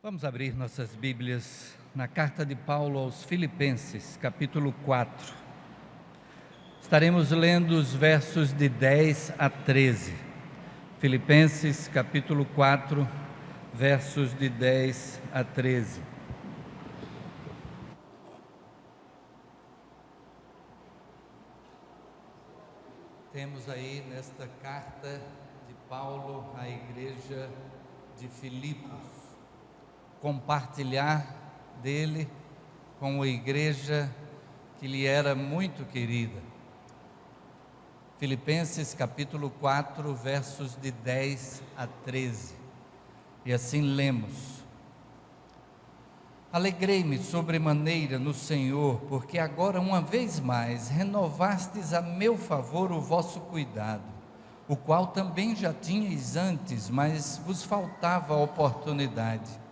Vamos abrir nossas Bíblias na carta de Paulo aos Filipenses, capítulo 4. Estaremos lendo os versos de 10 a 13. Filipenses, capítulo 4, versos de 10 a 13. Temos aí nesta carta de Paulo à igreja de Filipos, compartilhar dele com a igreja que lhe era muito querida. Filipenses capítulo 4, versos de 10 a 13. E assim lemos: Alegrei-me sobremaneira no Senhor, porque agora uma vez mais renovastes a meu favor o vosso cuidado, o qual também já tinhais antes, mas vos faltava a oportunidade.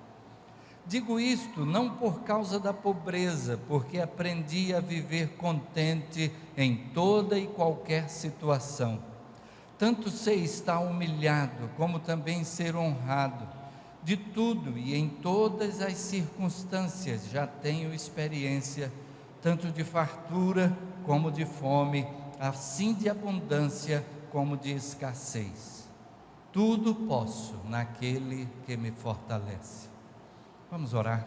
Digo isto não por causa da pobreza, porque aprendi a viver contente em toda e qualquer situação. Tanto sei estar humilhado, como também ser honrado. De tudo e em todas as circunstâncias já tenho experiência, tanto de fartura como de fome, assim de abundância como de escassez. Tudo posso naquele que me fortalece. Vamos orar.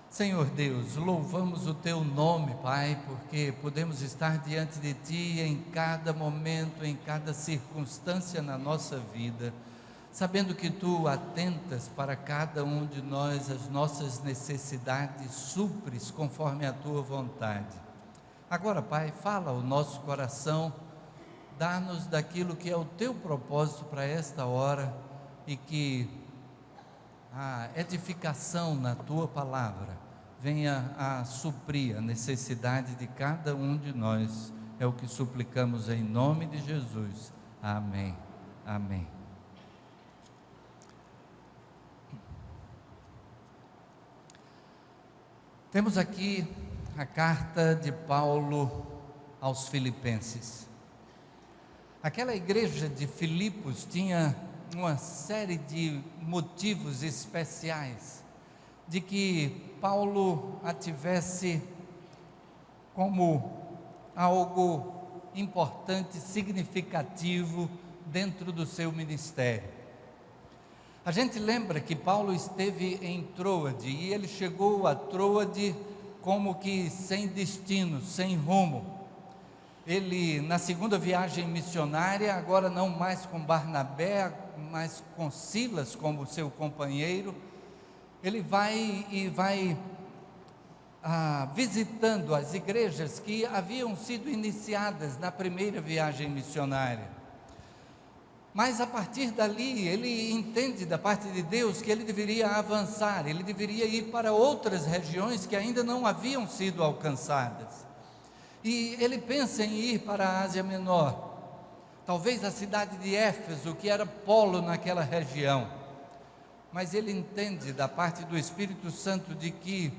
Senhor Deus, louvamos o Teu nome, Pai, porque podemos estar diante de Ti em cada momento, em cada circunstância na nossa vida, sabendo que Tu atentas para cada um de nós, as nossas necessidades, supres conforme a Tua vontade. Agora, Pai, fala ao nosso coração, dá-nos daquilo que é o Teu propósito para esta hora e que a edificação na Tua palavra venha a suprir a necessidade de cada um de nós. É o que suplicamos em nome de Jesus. Amém. Amém. Temos aqui a carta de Paulo aos Filipenses. Aquela igreja de Filipos tinha uma série de motivos especiais de que Paulo a tivesse como algo importante, significativo dentro do seu ministério. A gente lembra que Paulo esteve em Troade e ele chegou a Troade como que sem destino, sem rumo. Ele, na segunda viagem missionária, agora não mais com Barnabé, mas com Silas como seu companheiro, ele vai visitando as igrejas que haviam sido iniciadas na primeira viagem missionária. Mas a partir dali, ele entende da parte de Deus que ele deveria avançar, ele deveria ir para outras regiões que ainda não haviam sido alcançadas. E ele pensa em ir para a Ásia Menor, talvez a cidade de Éfeso, que era polo naquela região, mas ele entende da parte do Espírito Santo de que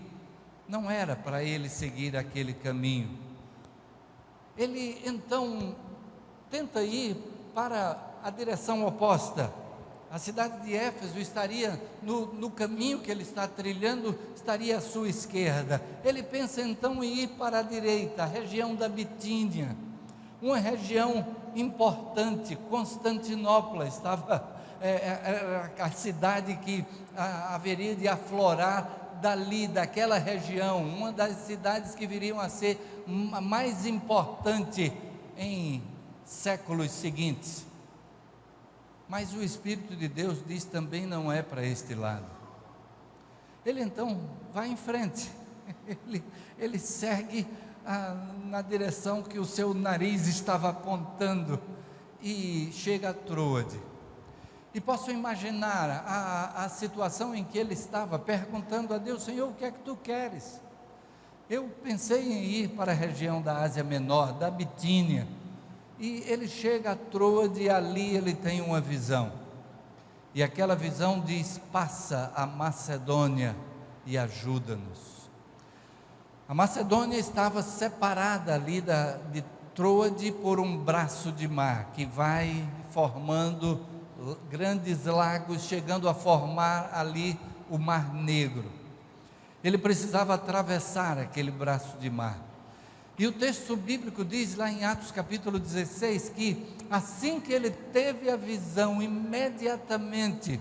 não era para ele seguir aquele caminho. Ele então tenta ir para a direção oposta. A cidade de Éfeso estaria no caminho que ele está trilhando, estaria à sua esquerda. Ele pensa então em ir para a direita, a região da Bitínia, uma região importante. Constantinopla estava, a cidade que haveria de aflorar dali, daquela região, uma das cidades que viriam a ser a mais importante em séculos seguintes. Mas o Espírito de Deus diz também não é para este lado. Ele então vai em frente, ele segue na direção que o seu nariz estava apontando e chega a Troade. E posso imaginar a situação em que ele estava perguntando a Deus: Senhor, o que é que Tu queres? Eu pensei em ir para a região da Ásia Menor, da Bitínia. E ele chega a Troade e ali ele tem uma visão. E aquela visão diz: passa a Macedônia e ajuda-nos. A Macedônia estava separada ali de Troade por um braço de mar, que vai formando grandes lagos, chegando a formar ali o Mar Negro. Ele precisava atravessar aquele braço de mar. E o texto bíblico diz lá em Atos capítulo 16 que assim que ele teve a visão, imediatamente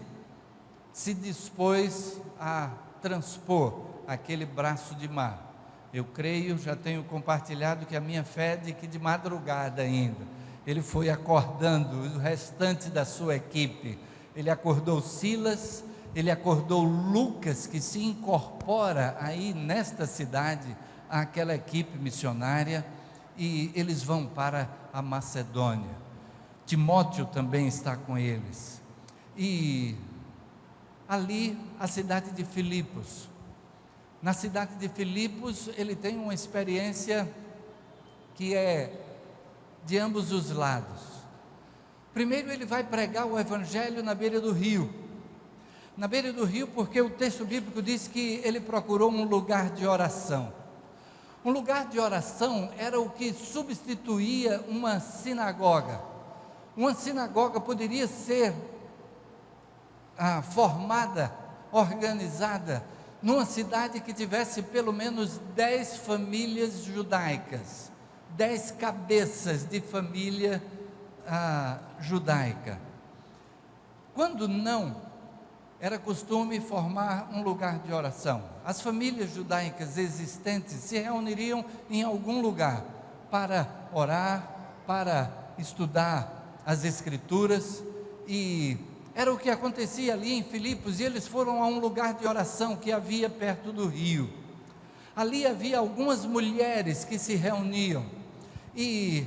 se dispôs a transpor aquele braço de mar. Eu creio, já tenho compartilhado que a minha fé é de que de madrugada ainda, ele foi acordando o restante da sua equipe. Ele acordou Silas, ele acordou Lucas, que se incorpora aí nesta cidade, àquela equipe missionária, e eles vão para a Macedônia. Timóteo também está com eles. E ali, a cidade de Filipos. Na cidade de Filipos, ele tem uma experiência que é de ambos os lados. Primeiro, ele vai pregar o evangelho na beira do rio. Na beira do rio, porque o texto bíblico diz que ele procurou um lugar de oração. Um lugar de oração era o que substituía uma sinagoga. Uma sinagoga poderia ser formada, organizada, numa cidade que tivesse pelo menos 10 famílias judaicas, 10 cabeças de família judaica. Quando não, era costume formar um lugar de oração. As famílias judaicas existentes se reuniriam em algum lugar para orar, para estudar as Escrituras, e era o que acontecia ali em Filipos. E eles foram a um lugar de oração que havia perto do rio. Ali havia algumas mulheres que se reuniam, e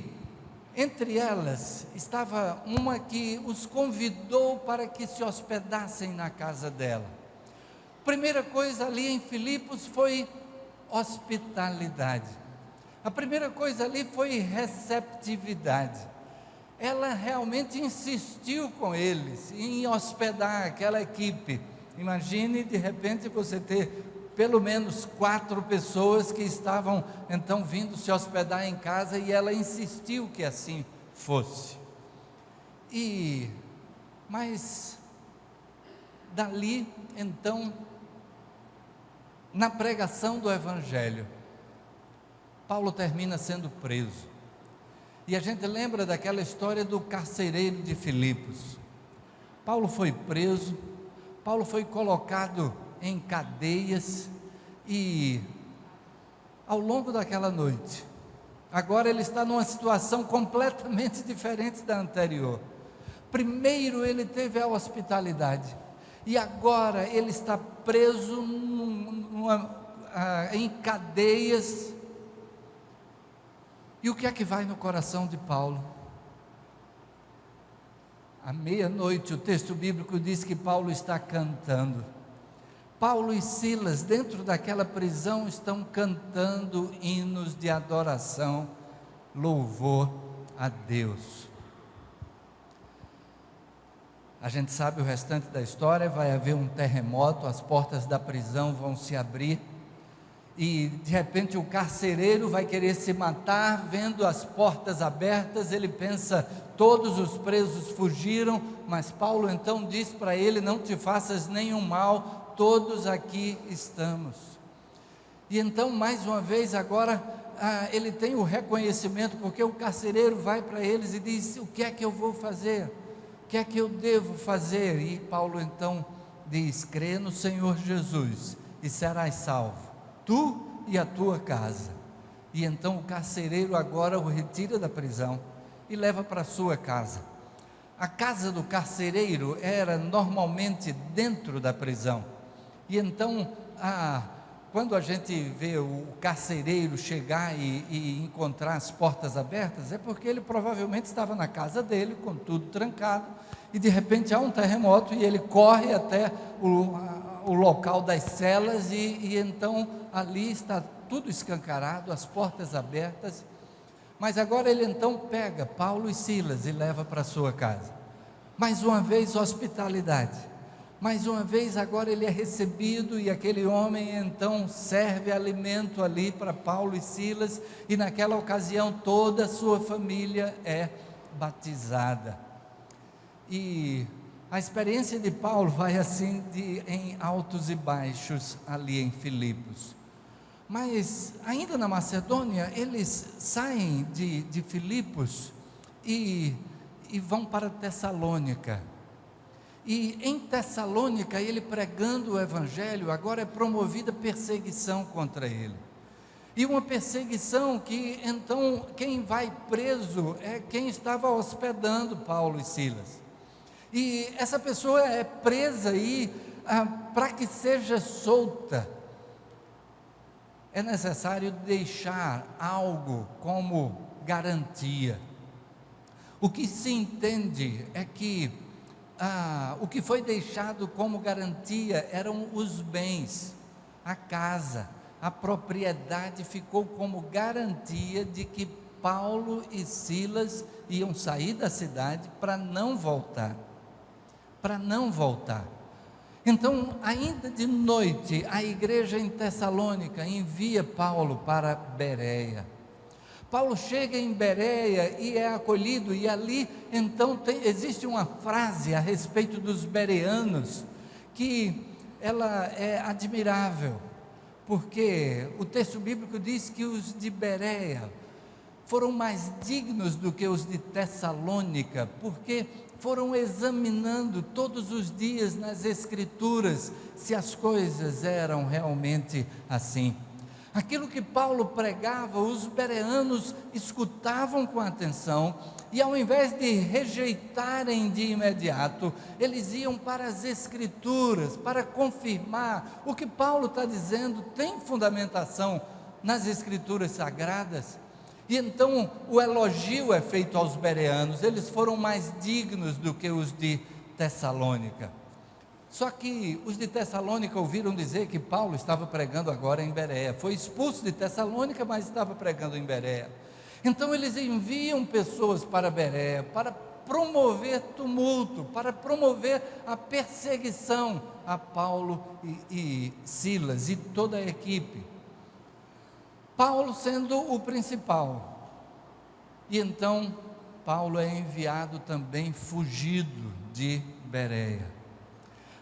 entre elas estava uma que os convidou para que se hospedassem na casa dela. Primeira coisa ali em Filipos foi hospitalidade. A primeira coisa ali foi receptividade. Ela realmente insistiu com eles em hospedar aquela equipe. Imagine de repente você ter pelo menos 4 pessoas que estavam então vindo se hospedar em casa, e ela insistiu que assim fosse. Mas dali então, na pregação do evangelho, Paulo termina sendo preso. E a gente lembra daquela história do carcereiro de Filipos. Paulo foi preso, Paulo foi colocado em cadeias, e ao longo daquela noite, agora ele está numa situação completamente diferente da anterior. Primeiro ele teve a hospitalidade, e agora ele está preso em cadeias. E o que é que vai no coração de Paulo? À meia-noite, o texto bíblico diz que Paulo está cantando. Paulo e Silas, dentro daquela prisão, estão cantando hinos de adoração, louvor a Deus. A gente sabe o restante da história. Vai haver um terremoto, as portas da prisão vão se abrir, e de repente o carcereiro vai querer se matar, vendo as portas abertas. Ele pensa, todos os presos fugiram, mas Paulo então diz para ele: não te faças nenhum mal, todos aqui estamos. E então, mais uma vez, agora ele tem o reconhecimento, porque o carcereiro vai para eles e diz: o que é que eu vou fazer? O que é que eu devo fazer? E Paulo então diz: crê no Senhor Jesus e serás salvo, tu e a tua casa. E então o carcereiro agora o retira da prisão e leva para a sua casa. A casa do carcereiro era normalmente dentro da prisão. E então, quando a gente vê o carcereiro chegar e encontrar as portas abertas, é porque ele provavelmente estava na casa dele, com tudo trancado, e de repente há um terremoto, e ele corre até o local das celas, e então ali está tudo escancarado, as portas abertas. Mas agora ele então pega Paulo e Silas e leva para a sua casa. Mais uma vez hospitalidade, mais uma vez agora ele é recebido, e aquele homem então serve alimento ali para Paulo e Silas, e naquela ocasião toda a sua família é batizada. E A experiência de Paulo vai assim em altos e baixos ali em Filipos. Mas ainda na Macedônia, eles saem de Filipos e vão para Tessalônica. E em Tessalônica, ele pregando o evangelho, agora é promovida perseguição contra ele. E uma perseguição que então quem vai preso é quem estava hospedando Paulo e Silas. E essa pessoa é presa aí para que seja solta. É necessário deixar algo como garantia. O que se entende é que o que foi deixado como garantia eram os bens, a casa, a propriedade ficou como garantia de que Paulo e Silas iam sair da cidade para não voltar. Então, ainda de noite, a igreja em Tessalônica envia Paulo para Bereia. Paulo chega em Bereia e é acolhido, e ali então existe uma frase a respeito dos bereanos, que ela é admirável, porque o texto bíblico diz que os de Bereia foram mais dignos do que os de Tessalônica, porque foram examinando todos os dias nas Escrituras se as coisas eram realmente assim. Aquilo que Paulo pregava, os bereanos escutavam com atenção, e ao invés de rejeitarem de imediato, eles iam para as Escrituras, para confirmar o que Paulo está dizendo, tem fundamentação nas Escrituras Sagradas. E então o elogio é feito aos bereanos, eles foram mais dignos do que os de Tessalônica. Só que os de Tessalônica ouviram dizer que Paulo estava pregando agora em Bereia, foi expulso de Tessalônica, mas estava pregando em Bereia. Então eles enviam pessoas para Bereia, para promover tumulto, para promover a perseguição a Paulo e Silas e toda a equipe. Paulo sendo o principal, e então Paulo é enviado também fugido de Bereia.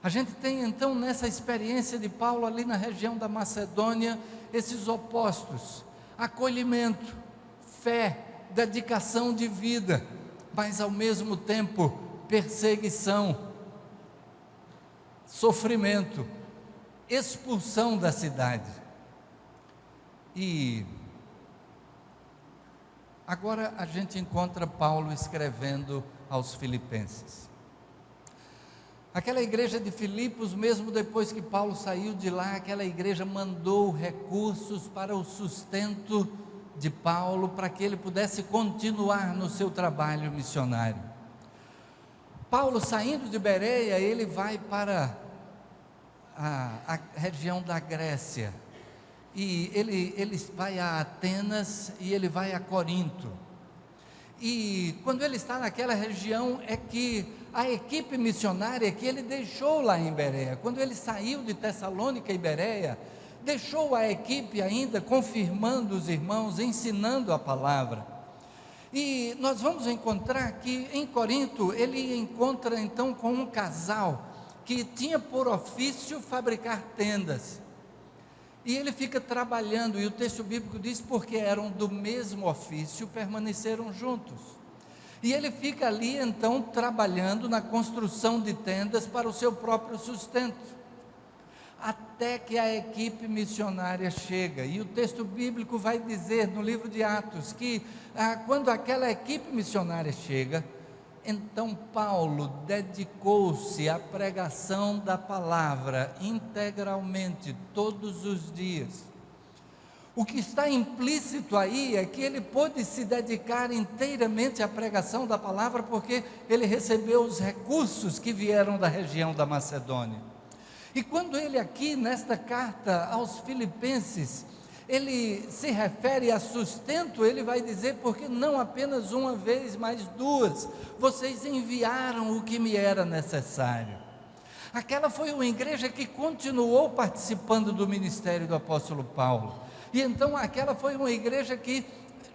A gente tem então nessa experiência de Paulo ali na região da Macedônia, esses opostos: acolhimento, fé, dedicação de vida, mas ao mesmo tempo perseguição, sofrimento, expulsão da cidade. E agora a gente encontra Paulo escrevendo aos Filipenses. Aquela igreja de Filipos, mesmo depois que Paulo saiu de lá, aquela igreja mandou recursos para o sustento de Paulo, para que ele pudesse continuar no seu trabalho missionário. Paulo, saindo de Bereia, ele vai para a região da Grécia, e ele vai a Atenas e ele vai a Corinto. E quando ele está naquela região é que a equipe missionária que ele deixou lá em Bereia, quando ele saiu de Tessalônica e Bereia, deixou a equipe ainda confirmando os irmãos, ensinando a palavra. E nós vamos encontrar que em Corinto ele encontra então com um casal que tinha por ofício fabricar tendas. E ele fica trabalhando, e o texto bíblico diz porque eram do mesmo ofício, permaneceram juntos. E ele fica ali então trabalhando na construção de tendas para o seu próprio sustento, até que a equipe missionária chega. E o texto bíblico vai dizer no livro de Atos que quando aquela equipe missionária chega, então Paulo dedicou-se à pregação da palavra integralmente, todos os dias. O que está implícito aí é que ele pôde se dedicar inteiramente à pregação da palavra, porque ele recebeu os recursos que vieram da região da Macedônia. E quando ele aqui, nesta carta aos Filipenses, ele se refere a sustento, ele vai dizer, porque não apenas uma vez, mas duas, vocês enviaram o que me era necessário. Aquela foi uma igreja que continuou participando do ministério do apóstolo Paulo, e então aquela foi uma igreja que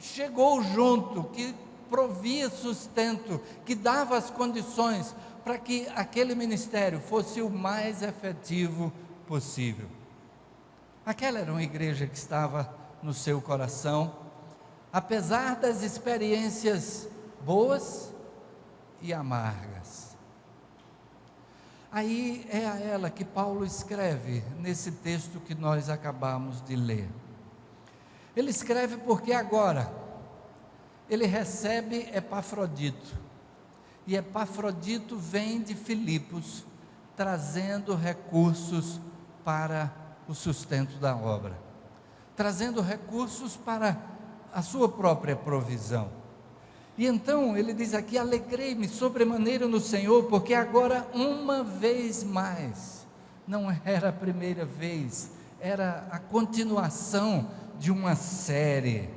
chegou junto, que provia sustento, que dava as condições para que aquele ministério fosse o mais efetivo possível. Aquela era uma igreja que estava no seu coração, apesar das experiências boas e amargas. Aí é a ela que Paulo escreve nesse texto que nós acabamos de ler. Ele escreve porque agora ele recebe Epafrodito, e Epafrodito vem de Filipos, trazendo recursos para o sustento da obra, trazendo recursos para a sua própria provisão. E então ele diz aqui: alegrei-me sobremaneira no Senhor, porque agora uma vez mais, não era a primeira vez, era a continuação de uma série.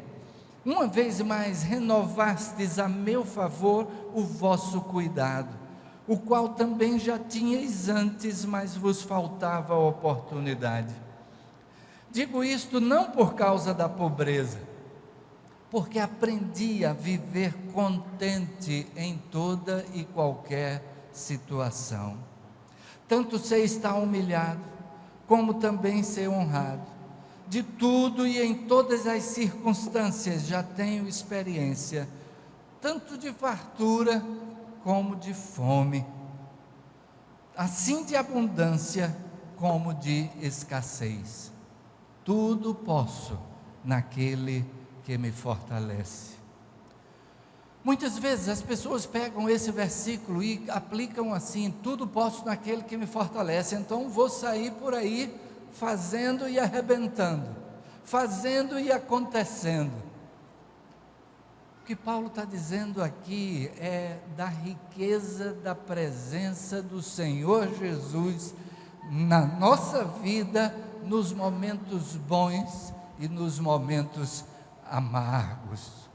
Uma vez mais renovastes a meu favor o vosso cuidado, o qual também já tinhais antes, mas vos faltava a oportunidade. Digo isto não por causa da pobreza, porque aprendi a viver contente em toda e qualquer situação. Tanto sei estar humilhado, como também ser honrado. De tudo e em todas as circunstâncias já tenho experiência, tanto de fartura como de fome, assim de abundância como de escassez. Tudo posso naquele que me fortalece. Muitas vezes as pessoas pegam esse versículo e aplicam assim: tudo posso naquele que me fortalece, então vou sair por aí fazendo e arrebentando, fazendo e acontecendo. O que Paulo está dizendo aqui é da riqueza da presença do Senhor Jesus na nossa vida, nos momentos bons e nos momentos amargos.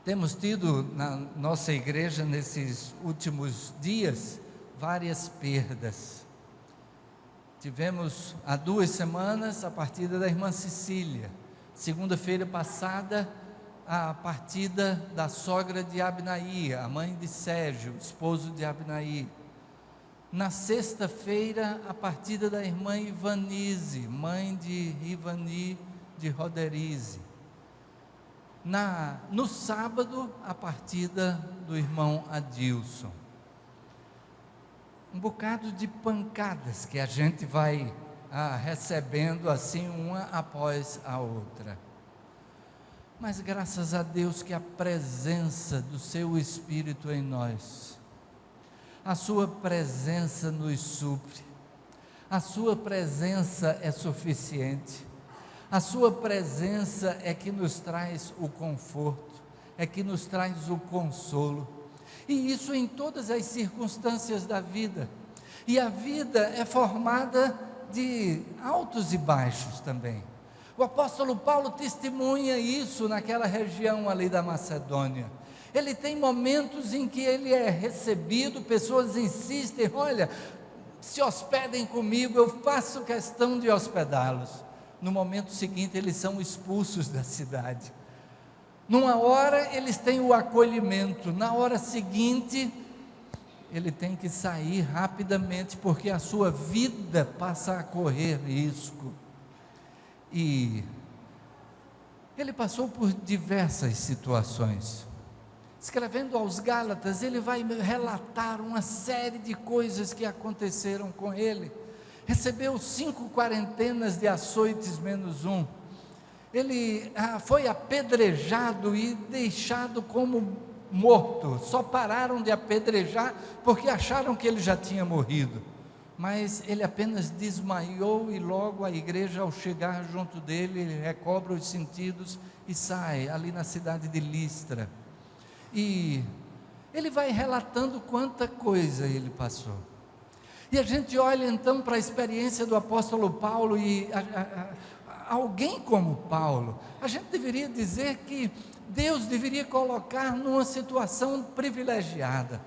Temos tido na nossa igreja, nesses últimos dias, várias perdas. Tivemos há 2 semanas a partida da irmã Cecília, segunda-feira passada a partida da sogra de Abnaí, a mãe de Sérgio, esposo de Abnaí. Na sexta-feira a partida da irmã Ivanise, mãe de Ivani de Roderize. No sábado a partida do irmão Adilson. Um bocado de pancadas que a gente vai recebendo assim, uma após a outra. Mas graças a Deus que a presença do seu Espírito em nós, a sua presença nos supre, a sua presença é suficiente, a sua presença é que nos traz o conforto, é que nos traz o consolo. E isso em todas as circunstâncias da vida. E a vida é formada de altos e baixos também. O apóstolo Paulo testemunha isso naquela região ali da Macedônia. Ele tem momentos em que ele é recebido, pessoas insistem: olha, se hospedem comigo, eu faço questão de hospedá-los. No momento seguinte eles são expulsos da cidade. Numa hora eles têm o acolhimento, na hora seguinte ele tem que sair rapidamente, porque a sua vida passa a correr risco. E ele passou por diversas situações. Escrevendo aos Gálatas, ele vai relatar uma série de coisas que aconteceram com ele. Recebeu 5 quarentenas de açoites menos um. Ele foi apedrejado e deixado como morto. Só pararam de apedrejar porque acharam que ele já tinha morrido. Mas ele apenas desmaiou e logo a igreja, ao chegar junto dele, ele recobra os sentidos e sai ali na cidade de Listra. E ele vai relatando quanta coisa ele passou. E a gente olha então para a experiência do apóstolo Paulo e alguém como Paulo, a gente deveria dizer que Deus deveria colocar numa situação privilegiada.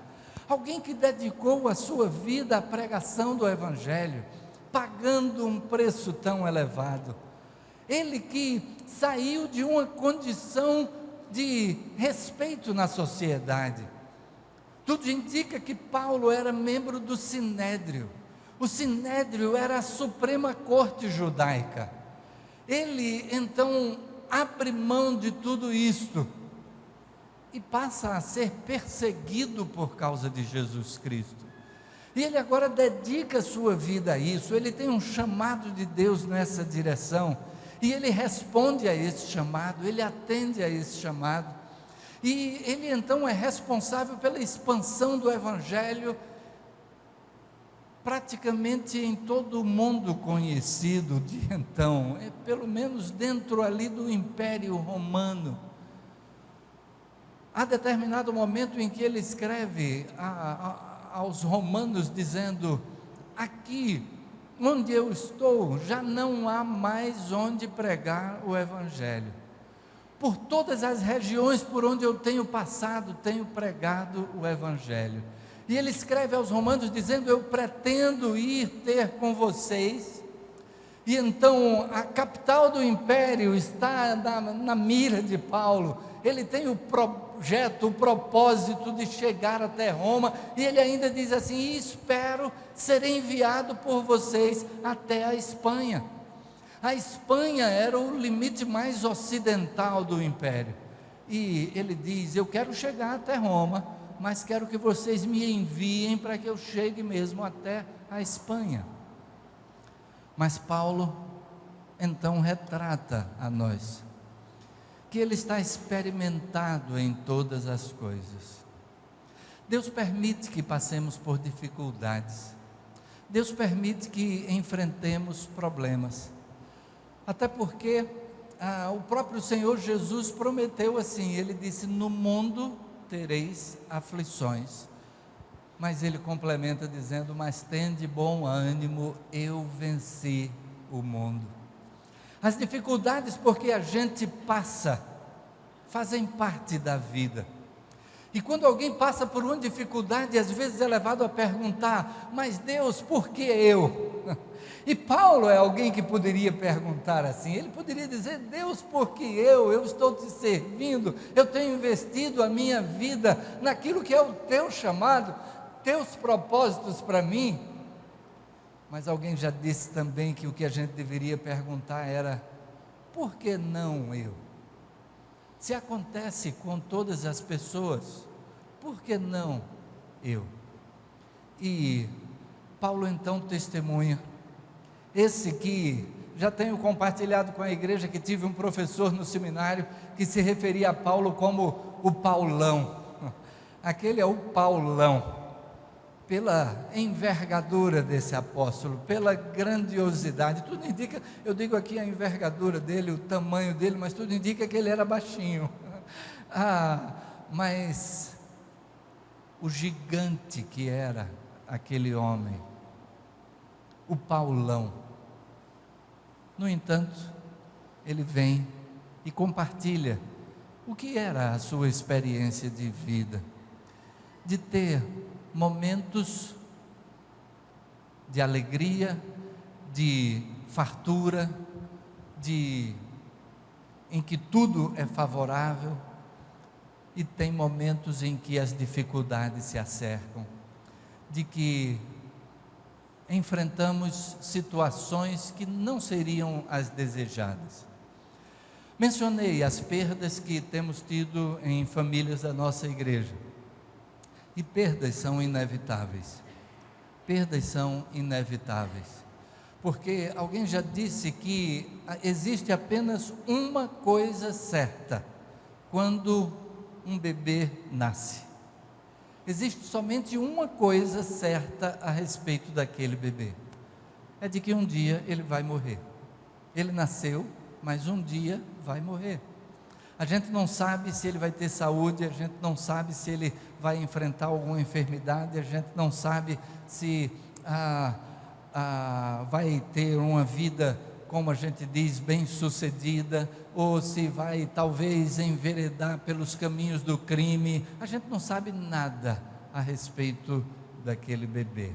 Alguém que dedicou a sua vida à pregação do Evangelho, pagando um preço tão elevado. Ele que saiu de uma condição de respeito na sociedade. Tudo indica que Paulo era membro do Sinédrio. O Sinédrio era a suprema corte judaica. Ele então abre mão de tudo isto e passa a ser perseguido por causa de Jesus Cristo. E ele agora dedica a sua vida a isso. Ele tem um chamado de Deus nessa direção, e ele responde a esse chamado, ele atende a esse chamado, e ele então é responsável pela expansão do Evangelho praticamente em todo o mundo conhecido de então, pelo menos dentro ali do Império Romano. Há determinado momento em que ele escreve aos romanos dizendo: aqui onde eu estou já não há mais onde pregar o Evangelho. Por todas as regiões por onde eu tenho passado, tenho pregado o Evangelho. E ele escreve aos romanos dizendo: eu pretendo ir ter com vocês. E então a capital do império está na mira de Paulo. Ele tem o projeto, o propósito de chegar até Roma, e ele ainda diz assim: e espero ser enviado por vocês até a Espanha. A Espanha era o limite mais ocidental do império, e ele diz: eu quero chegar até Roma, mas quero que vocês me enviem para que eu chegue mesmo até a Espanha. Mas Paulo então retrata a nós que ele está experimentado em todas as coisas. Deus permite que passemos por dificuldades, Deus permite que enfrentemos problemas, até porque o próprio Senhor Jesus prometeu assim, ele disse: no mundo tereis aflições, mas ele complementa dizendo: mas tende bom ânimo, eu venci o mundo. As dificuldades porque a gente passa, fazem parte da vida, e quando alguém passa por uma dificuldade, às vezes é levado a perguntar: mas Deus, por que eu? E Paulo é alguém que poderia perguntar assim, ele poderia dizer: Deus, por que eu estou te servindo, eu tenho investido a minha vida naquilo que é o teu chamado, teus propósitos para mim. Mas alguém já disse também que o que a gente deveria perguntar era: por que não eu? Se acontece com todas as pessoas, por que não eu? E Paulo então testemunha, esse que já tenho compartilhado com a igreja, que tive um professor no seminário que se referia a Paulo como o Paulão. Aquele é o Paulão, pela envergadura desse apóstolo, pela grandiosidade. Tudo indica, eu digo aqui a envergadura dele, o tamanho dele, mas tudo indica que ele era baixinho. Mas o gigante que era aquele homem, o Paulão. No entanto, ele vem e compartilha o que era a sua experiência de vida, de ter momentos de alegria, de fartura, em que tudo é favorável, e tem momentos em que as dificuldades se acercam, de que enfrentamos situações que não seriam as desejadas. Mencionei as perdas que temos tido em famílias da nossa igreja, e perdas são inevitáveis, porque alguém já disse que existe apenas uma coisa certa quando um bebê nasce. Existe somente uma coisa certa a respeito daquele bebê, é de que um dia ele vai morrer. Ele nasceu, mas um dia vai morrer. A gente não sabe se ele vai ter saúde, a gente não sabe se ele vai enfrentar alguma enfermidade, a gente não sabe se vai ter uma vida, como a gente diz, bem sucedida, ou se vai talvez enveredar pelos caminhos do crime. A gente não sabe nada a respeito daquele bebê,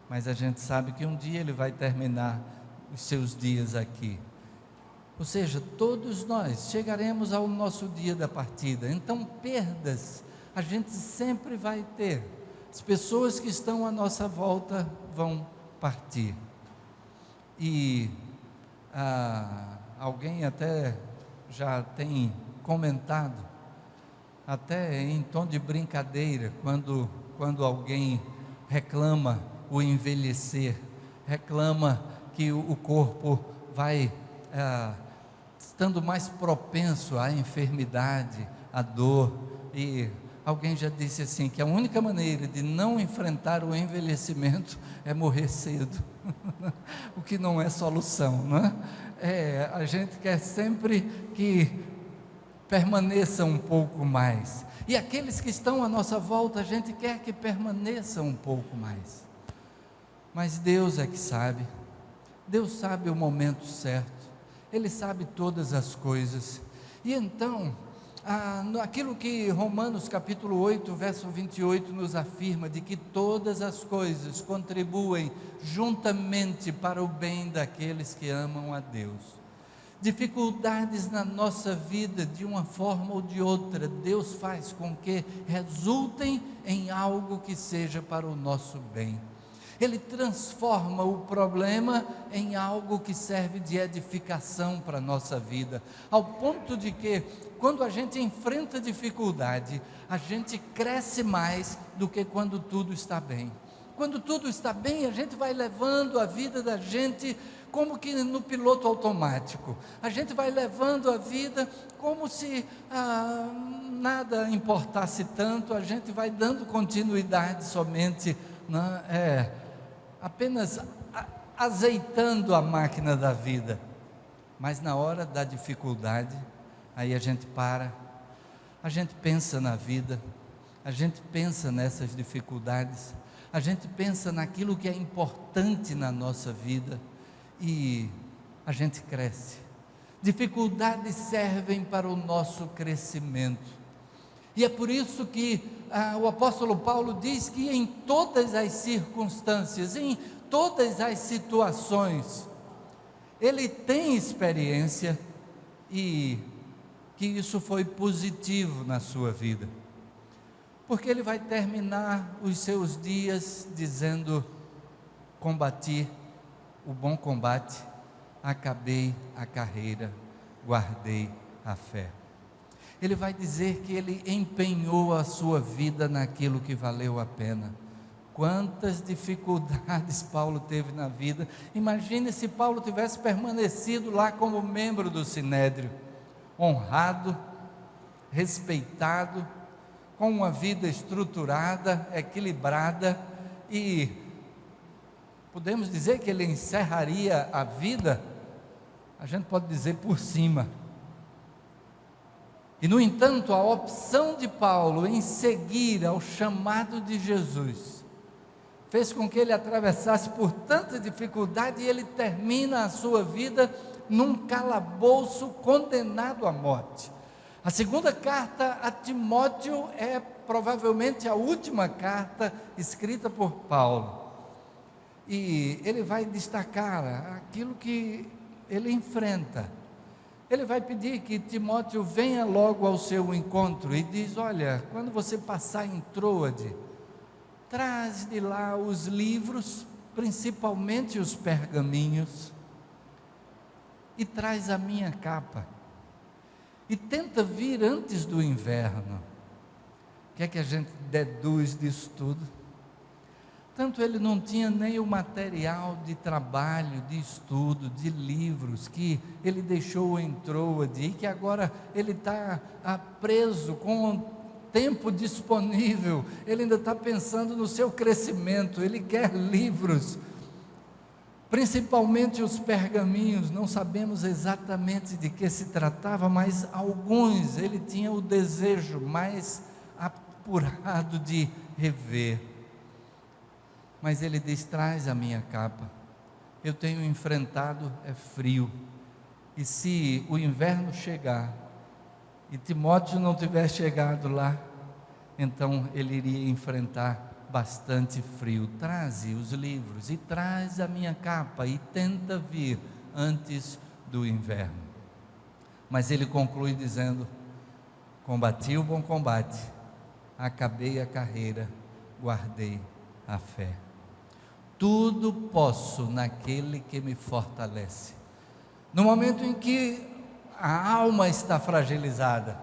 mas a gente sabe que um dia ele vai terminar os seus dias aqui. Ou seja, todos nós chegaremos ao nosso dia da partida. Então, perdas a gente sempre vai ter. As pessoas que estão à nossa volta vão partir. E alguém até já tem comentado, até em tom de brincadeira, quando alguém reclama o envelhecer, reclama que o corpo vai estando mais propenso à enfermidade, à dor, e alguém já disse assim, que a única maneira de não enfrentar o envelhecimento é morrer cedo, o que não é solução, não é? A gente quer sempre que permaneça um pouco mais, e aqueles que estão à nossa volta, a gente quer que permaneçam um pouco mais, mas Deus é que sabe, Deus sabe o momento certo, Ele sabe todas as coisas, e então, aquilo que Romanos capítulo 8, verso 28 nos afirma, de que todas as coisas contribuem juntamente para o bem daqueles que amam a Deus. Dificuldades na nossa vida, de uma forma ou de outra, Deus faz com que resultem em algo que seja para o nosso bem. Ele transforma o problema em algo que serve de edificação para a nossa vida, ao ponto de que, quando a gente enfrenta dificuldade, a gente cresce mais do que quando tudo está bem. Quando tudo está bem, a gente vai levando a vida da gente como que no piloto automático, a gente vai levando a vida como se nada importasse tanto, a gente vai dando continuidade somente, apenas azeitando a máquina da vida, mas na hora da dificuldade, aí a gente para, a gente pensa na vida, a gente pensa nessas dificuldades, a gente pensa naquilo que é importante na nossa vida, e a gente cresce. Dificuldades servem para o nosso crescimento, e é por isso que o apóstolo Paulo diz que em todas as circunstâncias, em todas as situações, ele tem experiência, e que isso foi positivo na sua vida, porque ele vai terminar os seus dias dizendo: combati o bom combate, acabei a carreira, guardei a fé. Ele vai dizer que ele empenhou a sua vida naquilo que valeu a pena. Quantas dificuldades Paulo teve na vida. Imagine se Paulo tivesse permanecido lá como membro do Sinédrio, honrado, respeitado, com uma vida estruturada, equilibrada, e podemos dizer que ele encerraria a vida, a gente pode dizer, por cima. E no entanto, a opção de Paulo em seguir ao chamado de Jesus fez com que ele atravessasse por tanta dificuldade, e ele termina a sua vida num calabouço, condenado à morte. A segunda carta a Timóteo é provavelmente a última carta escrita por Paulo, e ele vai destacar aquilo que ele enfrenta. Ele vai pedir que Timóteo venha logo ao seu encontro, e diz: olha, quando você passar em Troade, traz de lá os livros, principalmente os pergaminhos, e traz a minha capa, e tenta vir antes do inverno. O que é que a gente deduz disso tudo? Tanto ele não tinha nem o material de trabalho, de estudo, de livros, que ele deixou em Troade, e que agora ele está preso com o tempo disponível, ele ainda está pensando no seu crescimento, ele quer livros, principalmente os pergaminhos. Não sabemos exatamente de que se tratava, mas alguns ele tinha o desejo mais apurado de rever. Mas ele diz: traz a minha capa, eu tenho enfrentado frio, e se o inverno chegar, e Timóteo não tiver chegado lá, então ele iria enfrentar bastante frio. Traze os livros, e traz a minha capa, e tenta vir antes do inverno. Mas ele conclui dizendo: combati o bom combate, acabei a carreira, guardei a fé. Tudo posso naquele que me fortalece. No momento em que a alma está fragilizada,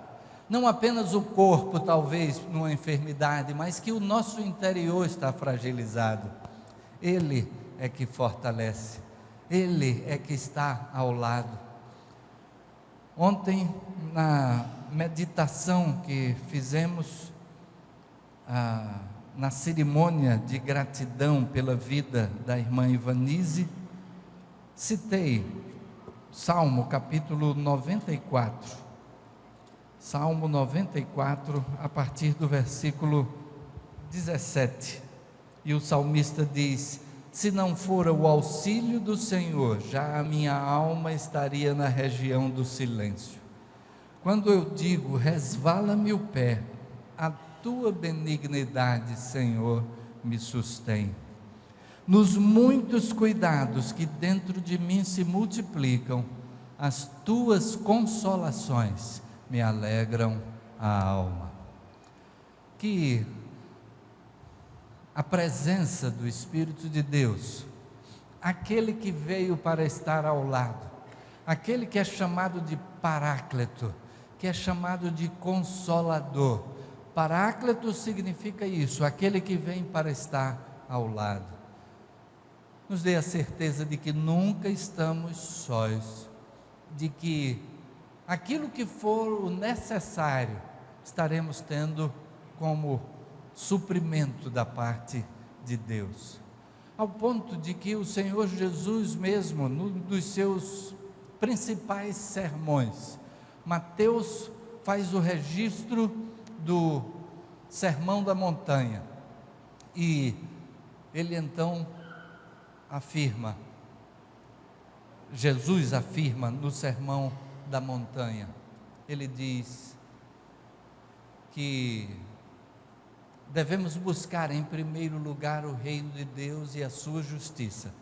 não apenas o corpo, talvez numa enfermidade, mas que o nosso interior está fragilizado, Ele é que fortalece, Ele é que está ao lado. Ontem, na meditação que fizemos, na cerimônia de gratidão pela vida da irmã Ivanise, citei Salmo capítulo 94, Salmo 94, a partir do versículo 17, e o salmista diz: se não fora o auxílio do Senhor, já a minha alma estaria na região do silêncio. Quando eu digo, resvala-me o pé, a tua benignidade, Senhor, me sustém. Nos muitos cuidados que dentro de mim se multiplicam, as tuas consolações me alegram a alma. Que a presença do Espírito de Deus, aquele que veio para estar ao lado, aquele que é chamado de Paráclito, que é chamado de Consolador. Paráclito significa isso, aquele que vem para estar ao lado. Nos dê a certeza de que nunca estamos sós, de que aquilo que for o necessário, estaremos tendo como suprimento da parte de Deus, ao ponto de que o Senhor Jesus mesmo, num dos seus principais sermões, Mateus faz o registro do Sermão da Montanha, e ele então afirma, Jesus afirma no Sermão da Montanha, ele diz que devemos buscar em primeiro lugar o reino de Deus e a sua justiça,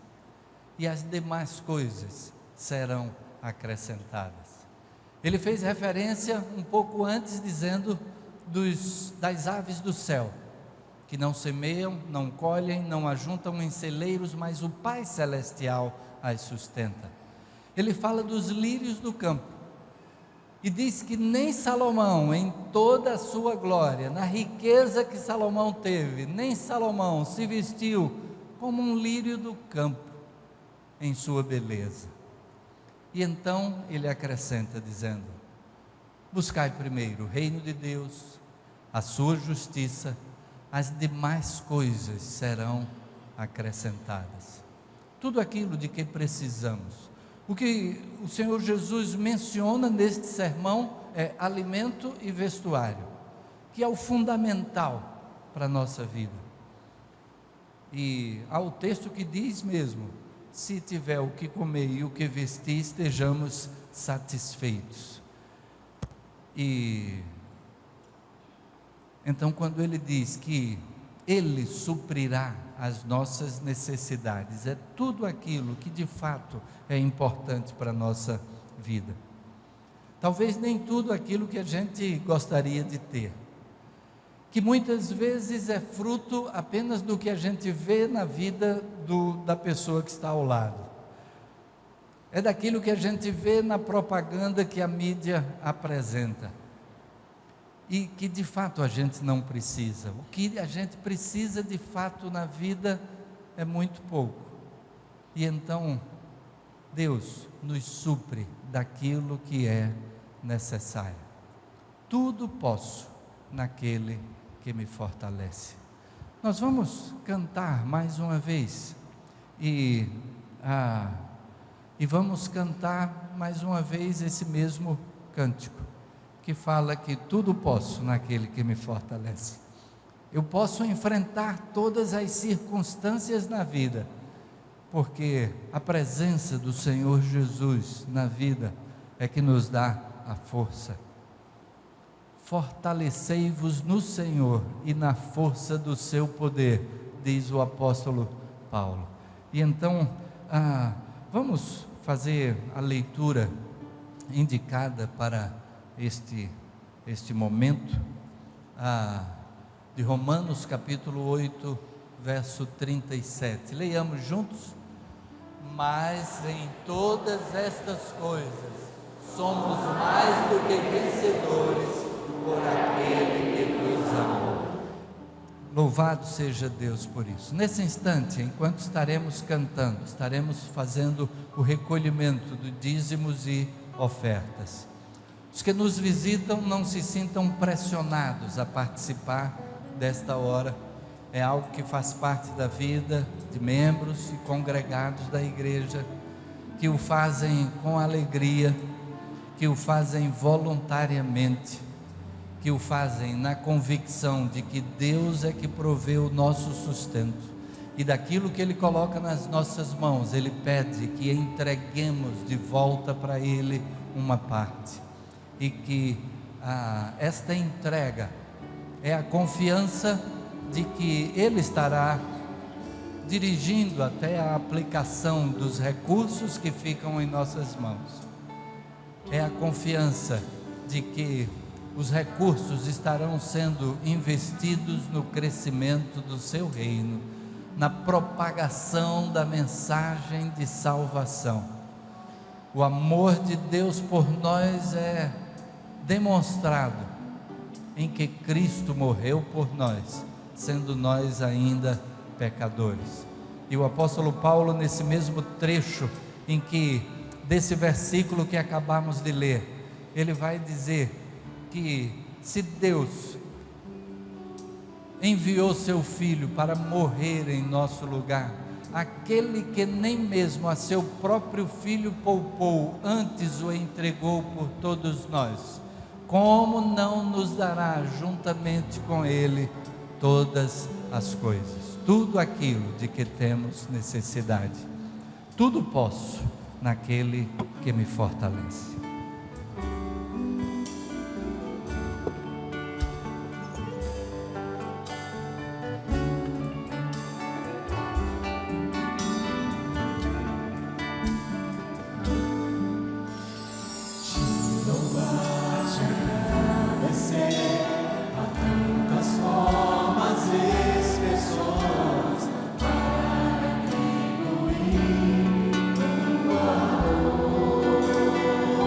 e as demais coisas serão acrescentadas. Ele fez referência um pouco antes, dizendo das aves do céu, que não semeiam, não colhem, não ajuntam em celeiros, mas o Pai Celestial as sustenta. Ele fala dos lírios do campo, e diz que nem Salomão, em toda a sua glória, na riqueza que Salomão teve, nem Salomão se vestiu como um lírio do campo em sua beleza. E então ele acrescenta dizendo: buscai primeiro o reino de Deus, a sua justiça, as demais coisas serão acrescentadas. Tudo aquilo de que precisamos. O que o Senhor Jesus menciona neste sermão é alimento e vestuário, que é o fundamental para a nossa vida. E há o texto que diz mesmo: se tiver o que comer e o que vestir, estejamos satisfeitos. E então, quando ele diz que Ele suprirá as nossas necessidades, é tudo aquilo que de fato é importante para a nossa vida. Talvez nem tudo aquilo que a gente gostaria de ter, que muitas vezes é fruto apenas do que a gente vê na vida da pessoa que está ao lado, é daquilo que a gente vê na propaganda que a mídia apresenta, e que de fato a gente não precisa. O que a gente precisa de fato na vida é muito pouco, e então Deus nos supre daquilo que é necessário. Tudo posso naquele que me fortalece. Nós vamos cantar mais uma vez, e vamos cantar mais uma vez esse mesmo cântico, que fala que tudo posso naquele que me fortalece. Eu posso enfrentar todas as circunstâncias na vida, porque a presença do Senhor Jesus na vida é que nos dá a força. Fortalecei-vos no Senhor e na força do seu poder, diz o apóstolo Paulo. E então, vamos fazer a leitura indicada para este momento. de Romanos capítulo 8, verso 37. Leiamos juntos. Mas em todas estas coisas somos mais do que vencedores por aquele que nos amou. Louvado seja Deus por isso. Nesse instante, enquanto estaremos cantando, estaremos fazendo o recolhimento de dízimos e ofertas. Os que nos visitam não se sintam pressionados a participar desta hora. É algo que faz parte da vida de membros e congregados da igreja, que o fazem com alegria, que o fazem voluntariamente, que o fazem na convicção de que Deus é que provê o nosso sustento, e daquilo que Ele coloca nas nossas mãos, Ele pede que entreguemos de volta para Ele uma parte, e que esta entrega é a confiança de que Ele estará dirigindo até a aplicação dos recursos que ficam em nossas mãos. É a confiança de que os recursos estarão sendo investidos no crescimento do seu reino, na propagação da mensagem de salvação. O amor de Deus por nós é demonstrado em que Cristo morreu por nós, sendo nós ainda pecadores. E o apóstolo Paulo, nesse mesmo trecho desse versículo que acabamos de ler, ele vai dizer que se Deus enviou seu Filho para morrer em nosso lugar, aquele que nem mesmo a seu próprio Filho poupou, antes o entregou por todos nós, como não nos dará juntamente com Ele todas as coisas, tudo aquilo de que temos necessidade? Tudo posso naquele que me fortalece.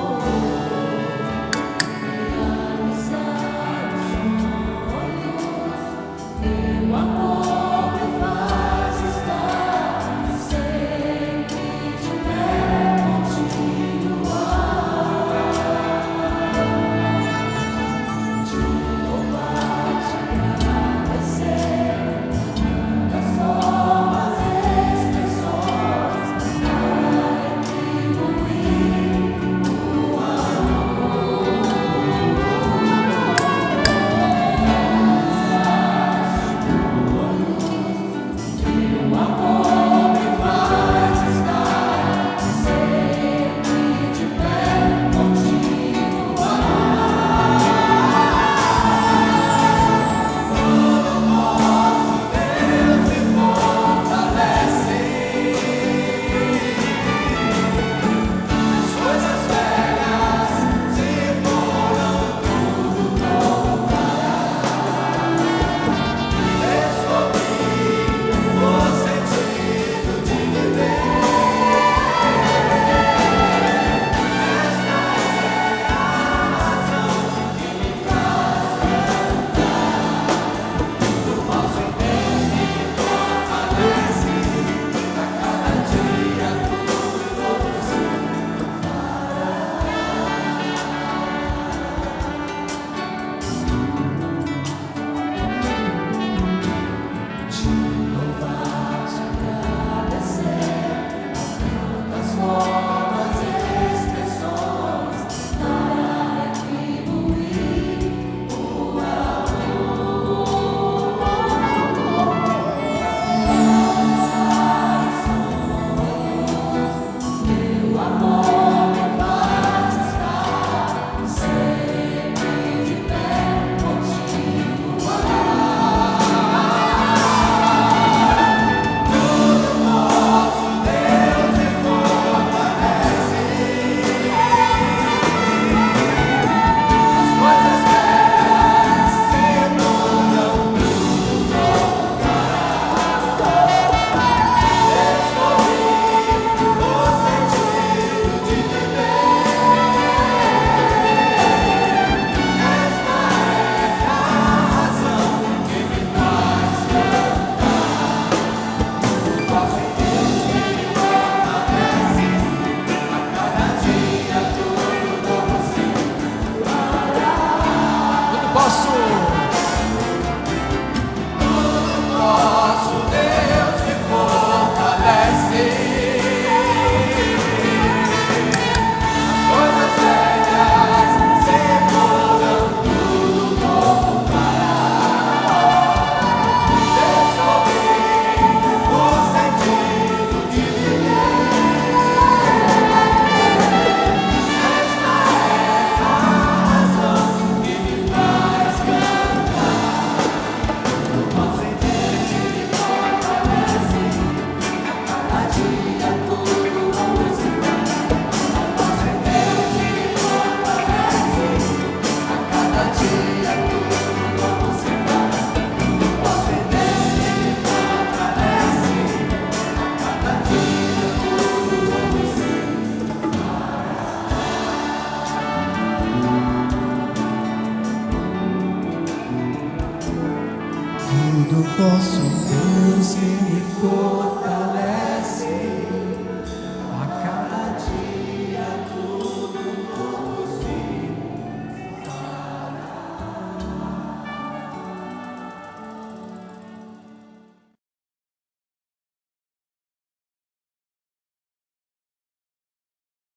Para tudo posso em Deus que me fortalece.